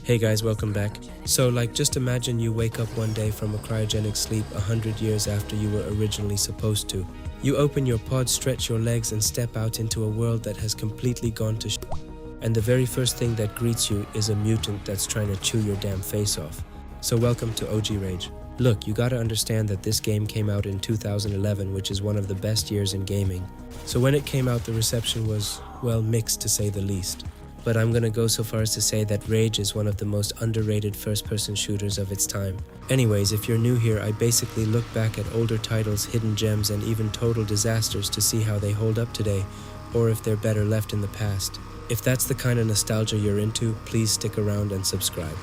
Hey guys, welcome back. So just imagine you wake up one day from a cryogenic sleep 100 years after you were originally supposed to. You open your pod, stretch your legs and step out into a world that has completely gone to and the very first thing that greets you is a mutant that's trying to chew your damn face off. So welcome to OG Rage. Look, you gotta understand that this game came out in 2011, which is one of the best years in gaming. So when it came out, the reception was, well, mixed to say the least. But I'm gonna go so far as to say that Rage is one of the most underrated first-person shooters of its time. Anyways, if you're new here, I basically look back at older titles, hidden gems, and even total disasters to see how they hold up today, or if they're better left in the past. If that's the kind of nostalgia you're into, please stick around and subscribe.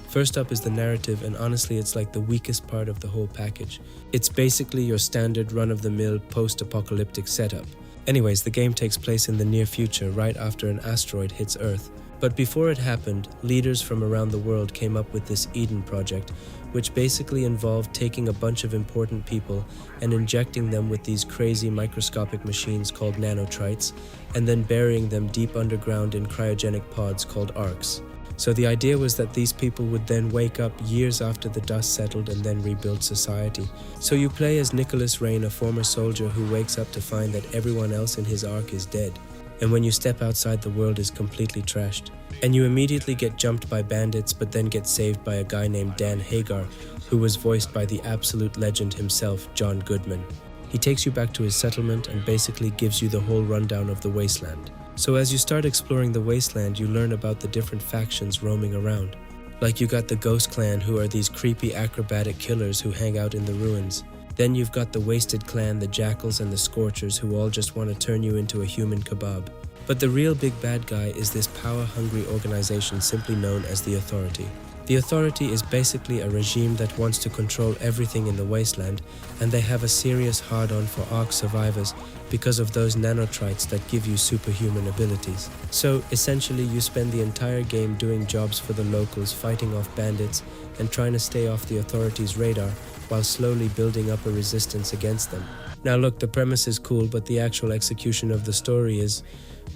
First up is the narrative, and honestly it's like the weakest part of the whole package. It's basically your standard run-of-the-mill post-apocalyptic setup. Anyways, the game takes place in the near future, right after an asteroid hits Earth. But before it happened, leaders from around the world came up with this Eden project, which basically involved taking a bunch of important people and injecting them with these crazy microscopic machines called nanotrites, and then burying them deep underground in cryogenic pods called arcs. So the idea was that these people would then wake up years after the dust settled and then rebuild society. So you play as Nicholas Rain, a former soldier who wakes up to find that everyone else in his arc is dead. And when you step outside, the world is completely trashed. And you immediately get jumped by bandits, but then get saved by a guy named Dan Hagar, who was voiced by the absolute legend himself, John Goodman. He takes you back to his settlement and basically gives you the whole rundown of the wasteland. So as you start exploring the wasteland, you learn about the different factions roaming around. Like you got the Ghost Clan, who are these creepy acrobatic killers who hang out in the ruins. Then you've got the Wasted Clan, the Jackals and the Scorchers, who all just want to turn you into a human kebab. But the real big bad guy is this power-hungry organization simply known as the Authority. The Authority is basically a regime that wants to control everything in the wasteland, and they have a serious hard-on for Ark survivors because of those nanotrites that give you superhuman abilities. So, essentially, you spend the entire game doing jobs for the locals, fighting off bandits, and trying to stay off the Authority's radar, while slowly building up a resistance against them. Now look, the premise is cool, but the actual execution of the story is,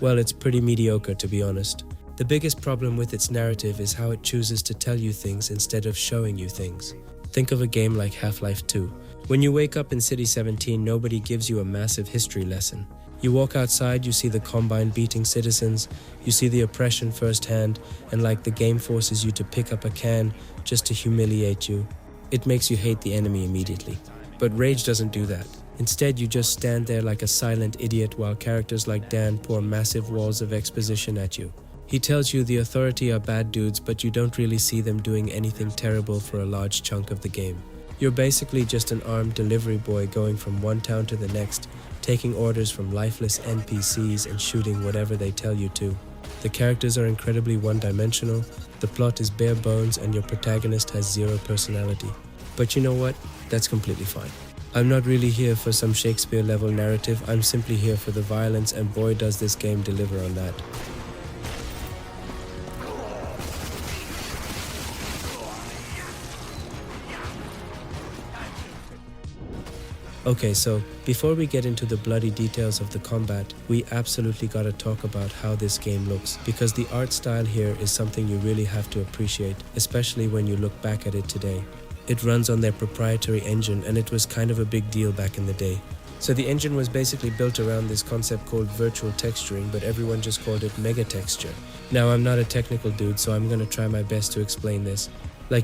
well, it's pretty mediocre, to be honest. The biggest problem with its narrative is how it chooses to tell you things instead of showing you things. Think of a game like Half-Life 2. When you wake up in City 17, nobody gives you a massive history lesson. You walk outside, you see the Combine beating citizens, you see the oppression firsthand, and the game forces you to pick up a can just to humiliate you. It makes you hate the enemy immediately. But Rage doesn't do that. Instead, you just stand there like a silent idiot while characters like Dan pour massive walls of exposition at you. He tells you the Authority are bad dudes, but you don't really see them doing anything terrible for a large chunk of the game. You're basically just an armed delivery boy going from one town to the next, taking orders from lifeless NPCs and shooting whatever they tell you to. The characters are incredibly one-dimensional, the plot is bare bones, and your protagonist has zero personality. But you know what? That's completely fine. I'm not really here for some Shakespeare-level narrative, I'm simply here for the violence, and boy does this game deliver on that. Okay, so before we get into the bloody details of the combat, we absolutely gotta talk about how this game looks, because the art style here is something you really have to appreciate, especially when you look back at it today. It runs on their proprietary engine, and it was kind of a big deal back in the day. So the engine was basically built around this concept called virtual texturing, but everyone just called it mega texture. Now, I'm not a technical dude, so I'm gonna try my best to explain this.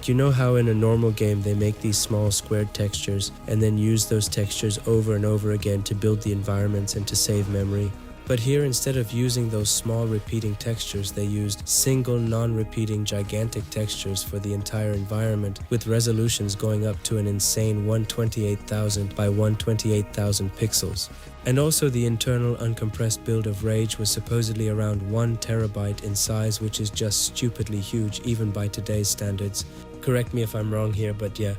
You know how in a normal game they make these small squared textures and then use those textures over and over again to build the environments and to save memory? But here, instead of using those small repeating textures, they used single non-repeating gigantic textures for the entire environment, with resolutions going up to an insane 128,000 by 128,000 pixels. And also the internal uncompressed build of Rage was supposedly around 1 terabyte in size, which is just stupidly huge even by today's standards. Correct me if I'm wrong here, but yeah.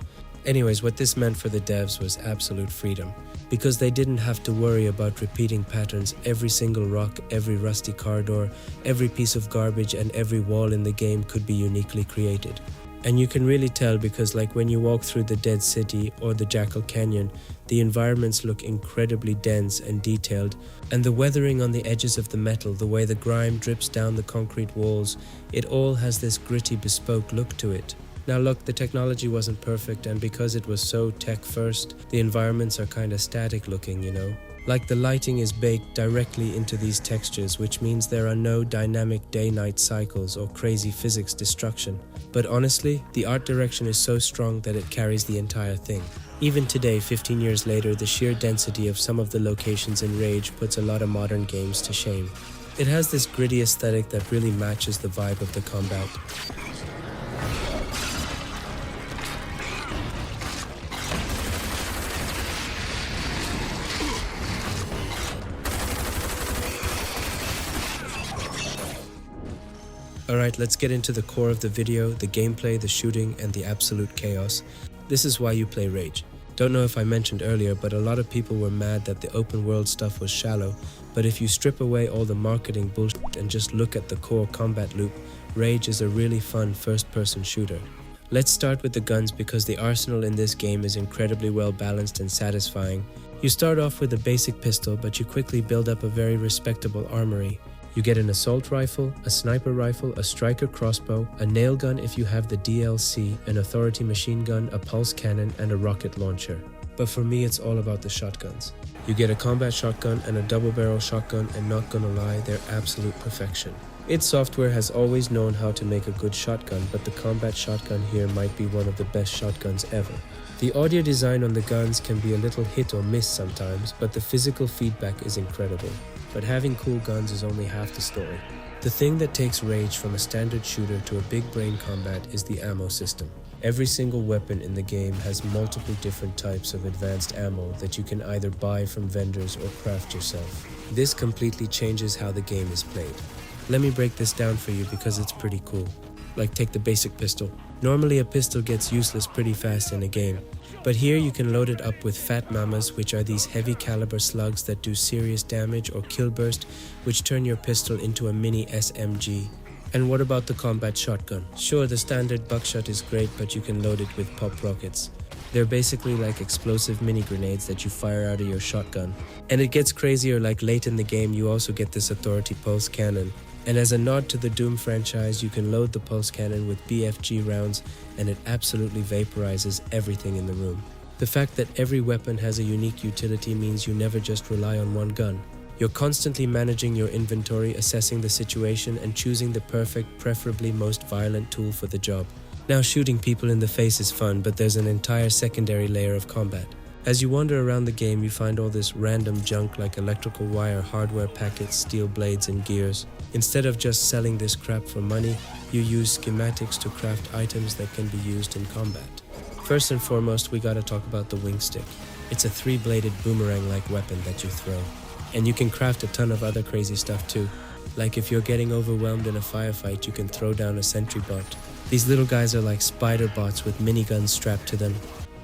Anyways, what this meant for the devs was absolute freedom, because they didn't have to worry about repeating patterns. Every single rock, every rusty corridor, every piece of garbage and every wall in the game could be uniquely created. And you can really tell because like when you walk through the Dead City or the Jackal Canyon, the environments look incredibly dense and detailed, and the weathering on the edges of the metal, the way the grime drips down the concrete walls, it all has this gritty, bespoke look to it. Now look, the technology wasn't perfect, and because it was so tech first, the environments are kinda static looking, you know? Like the lighting is baked directly into these textures, which means there are no dynamic day-night cycles or crazy physics destruction. But honestly, the art direction is so strong that it carries the entire thing. Even today, 15 years later, the sheer density of some of the locations in Rage puts a lot of modern games to shame. It has this gritty aesthetic that really matches the vibe of the combat. Alright, let's get into the core of the video, the gameplay, the shooting, and the absolute chaos. This is why you play Rage. Don't know if I mentioned earlier, but a lot of people were mad that the open world stuff was shallow, but if you strip away all the marketing bullshit and just look at the core combat loop, Rage is a really fun first-person shooter. Let's start with the guns because the arsenal in this game is incredibly well balanced and satisfying. You start off with a basic pistol, but you quickly build up a very respectable armory. You get an assault rifle, a sniper rifle, a striker crossbow, a nail gun if you have the DLC, an authority machine gun, a pulse cannon, and a rocket launcher. But for me, it's all about the shotguns. You get a combat shotgun and a double barrel shotgun, and not gonna lie, they're absolute perfection. id Software has always known how to make a good shotgun, but the combat shotgun here might be one of the best shotguns ever. The audio design on the guns can be a little hit or miss sometimes, but the physical feedback is incredible. But having cool guns is only half the story. The thing that takes Rage from a standard shooter to a big brain combat is the ammo system. Every single weapon in the game has multiple different types of advanced ammo that you can either buy from vendors or craft yourself. This completely changes how the game is played. Let me break this down for you because it's pretty cool. Like take the basic pistol. Normally a pistol gets useless pretty fast in a game, but here you can load it up with Fat Mamas, which are these heavy caliber slugs that do serious damage, or Kill Burst, which turn your pistol into a mini SMG. And what about the combat shotgun? Sure, the standard buckshot is great, but you can load it with pop rockets. They're basically like explosive mini grenades that you fire out of your shotgun. And it gets crazier, like late in the game you also get this authority pulse cannon. And as a nod to the Doom franchise, you can load the pulse cannon with BFG rounds and it absolutely vaporizes everything in the room. The fact that every weapon has a unique utility means you never just rely on one gun. You're constantly managing your inventory, assessing the situation, and choosing the perfect, preferably most violent tool for the job. Now, shooting people in the face is fun, but there's an entire secondary layer of combat. As you wander around the game, you find all this random junk like electrical wire, hardware packets, steel blades, and gears. Instead of just selling this crap for money, you use schematics to craft items that can be used in combat. First and foremost, we gotta talk about the wing stick. It's a 3-bladed boomerang-like weapon that you throw. And you can craft a ton of other crazy stuff too. Like if you're getting overwhelmed in a firefight, you can throw down a sentry bot. These little guys are like spider bots with miniguns strapped to them.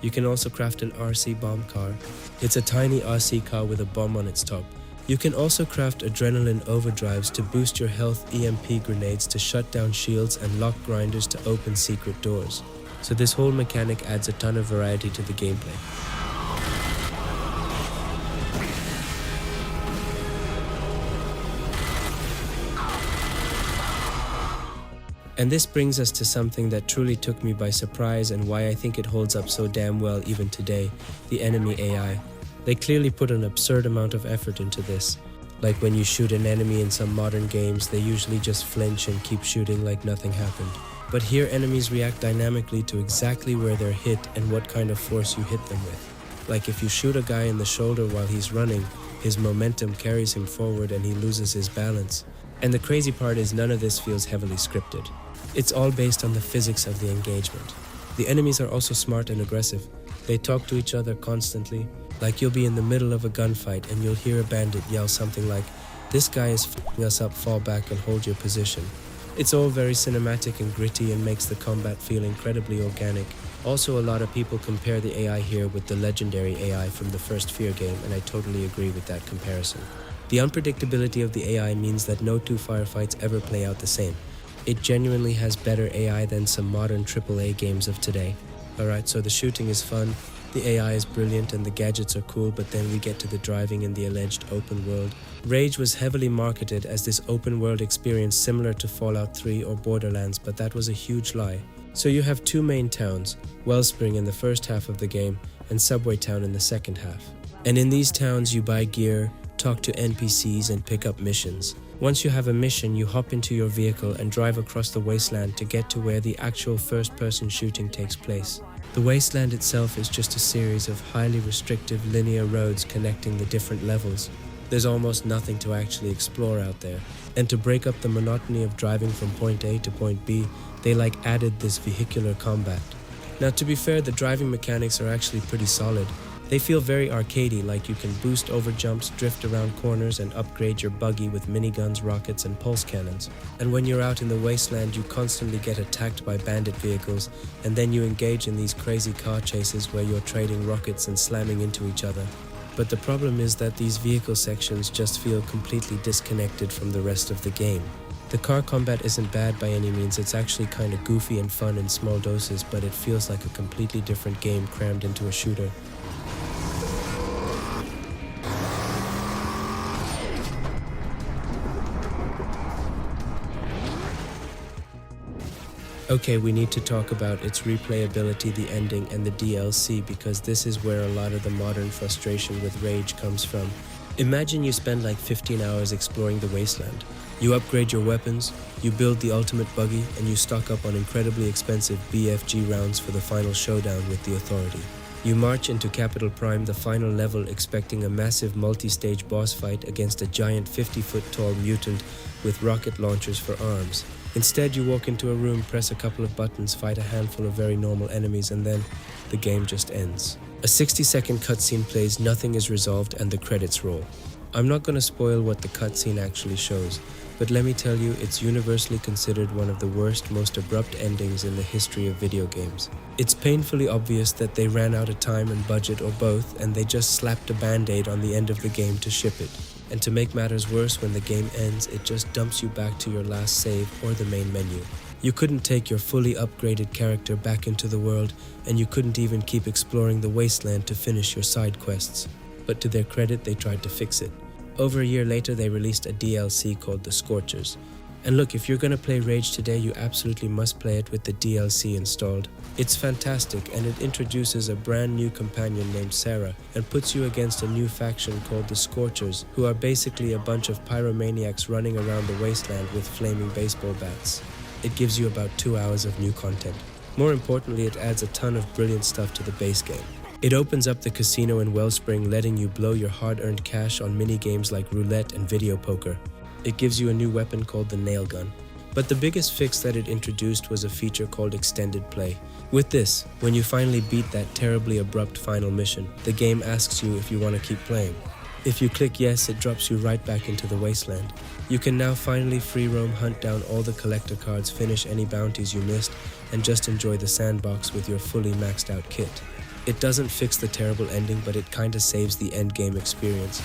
You can also craft an RC bomb car. It's a tiny RC car with a bomb on its top. You can also craft adrenaline overdrives to boost your health, EMP grenades to shut down shields, and lock grinders to open secret doors. So this whole mechanic adds a ton of variety to the gameplay. And this brings us to something that truly took me by surprise and why I think it holds up so damn well even today, the enemy AI. They clearly put an absurd amount of effort into this. Like when you shoot an enemy in some modern games, they usually just flinch and keep shooting like nothing happened. But here enemies react dynamically to exactly where they're hit and what kind of force you hit them with. Like if you shoot a guy in the shoulder while he's running, his momentum carries him forward and he loses his balance. And the crazy part is none of this feels heavily scripted. It's all based on the physics of the engagement. The enemies are also smart and aggressive. They talk to each other constantly. Like you'll be in the middle of a gunfight and you'll hear a bandit yell something like, "This guy is f***ing us up, fall back and hold your position." It's all very cinematic and gritty and makes the combat feel incredibly organic. Also, a lot of people compare the AI here with the legendary AI from the first Fear game, and I totally agree with that comparison. The unpredictability of the AI means that no two firefights ever play out the same. It genuinely has better AI than some modern AAA games of today. Alright, so the shooting is fun, the AI is brilliant, and the gadgets are cool, but then we get to the driving in the alleged open world. Rage was heavily marketed as this open world experience similar to Fallout 3 or Borderlands, but that was a huge lie. So you have two main towns, Wellspring in the first half of the game, and Subway Town in the second half. And in these towns you buy gear, talk to NPCs, and pick up missions. Once you have a mission, you hop into your vehicle and drive across the wasteland to get to where the actual first-person shooting takes place. The wasteland itself is just a series of highly restrictive linear roads connecting the different levels. There's almost nothing to actually explore out there. And to break up the monotony of driving from point A to point B, they added this vehicular combat. Now, to be fair, the driving mechanics are actually pretty solid. They feel very arcadey, like you can boost over jumps, drift around corners, and upgrade your buggy with miniguns, rockets, and pulse cannons. And when you're out in the wasteland, you constantly get attacked by bandit vehicles, and then you engage in these crazy car chases where you're trading rockets and slamming into each other. But the problem is that these vehicle sections just feel completely disconnected from the rest of the game. The car combat isn't bad by any means, it's actually kinda goofy and fun in small doses, but it feels like a completely different game crammed into a shooter. Okay, we need to talk about its replayability, the ending, and the DLC, because this is where a lot of the modern frustration with Rage comes from. Imagine you spend like 15 hours exploring the wasteland. You upgrade your weapons, you build the ultimate buggy, and you stock up on incredibly expensive BFG rounds for the final showdown with the Authority. You march into Capital Prime, the final level, expecting a massive multi-stage boss fight against a giant 50-foot-tall mutant with rocket launchers for arms. Instead, you walk into a room, press a couple of buttons, fight a handful of very normal enemies, and then the game just ends. A 60-second cutscene plays, nothing is resolved, and the credits roll. I'm not going to spoil what the cutscene actually shows, but let me tell you, it's universally considered one of the worst, most abrupt endings in the history of video games. It's painfully obvious that they ran out of time and budget, or both, and they just slapped a band-aid on the end of the game to ship it. And to make matters worse, when the game ends, it just dumps you back to your last save or the main menu. You couldn't take your fully upgraded character back into the world, and you couldn't even keep exploring the wasteland to finish your side quests. But to their credit, they tried to fix it. Over a year later, they released a DLC called The Scorchers. And look, if you're gonna play Rage today, you absolutely must play it with the DLC installed. It's fantastic, and it introduces a brand new companion named Sarah and puts you against a new faction called the Scorchers, who are basically a bunch of pyromaniacs running around the wasteland with flaming baseball bats. It gives you about 2 hours of new content. More importantly, it adds a ton of brilliant stuff to the base game. It opens up the casino in Wellspring, letting you blow your hard-earned cash on mini-games like roulette and video poker. It gives you a new weapon called the nail gun. But the biggest fix that it introduced was a feature called extended play. With this, when you finally beat that terribly abrupt final mission, the game asks you if you want to keep playing. If you click yes, it drops you right back into the wasteland. You can now finally free roam, hunt down all the collector cards, finish any bounties you missed, and just enjoy the sandbox with your fully maxed out kit. It doesn't fix the terrible ending, but it kinda saves the endgame experience.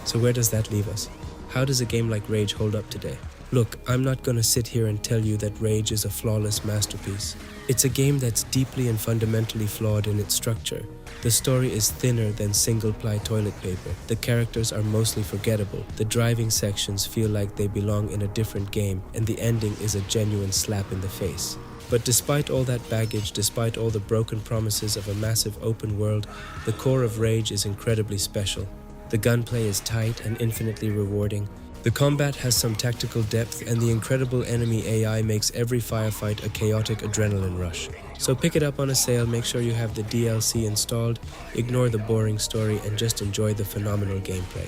So where does that leave us? How does a game like Rage hold up today? Look, I'm not gonna sit here and tell you that Rage is a flawless masterpiece. It's a game that's deeply and fundamentally flawed in its structure. The story is thinner than single-ply toilet paper. The characters are mostly forgettable. The driving sections feel like they belong in a different game, and the ending is a genuine slap in the face. But despite all that baggage, despite all the broken promises of a massive open world, the core of Rage is incredibly special. The gunplay is tight and infinitely rewarding. The combat has some tactical depth, and the incredible enemy AI makes every firefight a chaotic adrenaline rush. So pick it up on a sale, make sure you have the DLC installed, ignore the boring story, and just enjoy the phenomenal gameplay.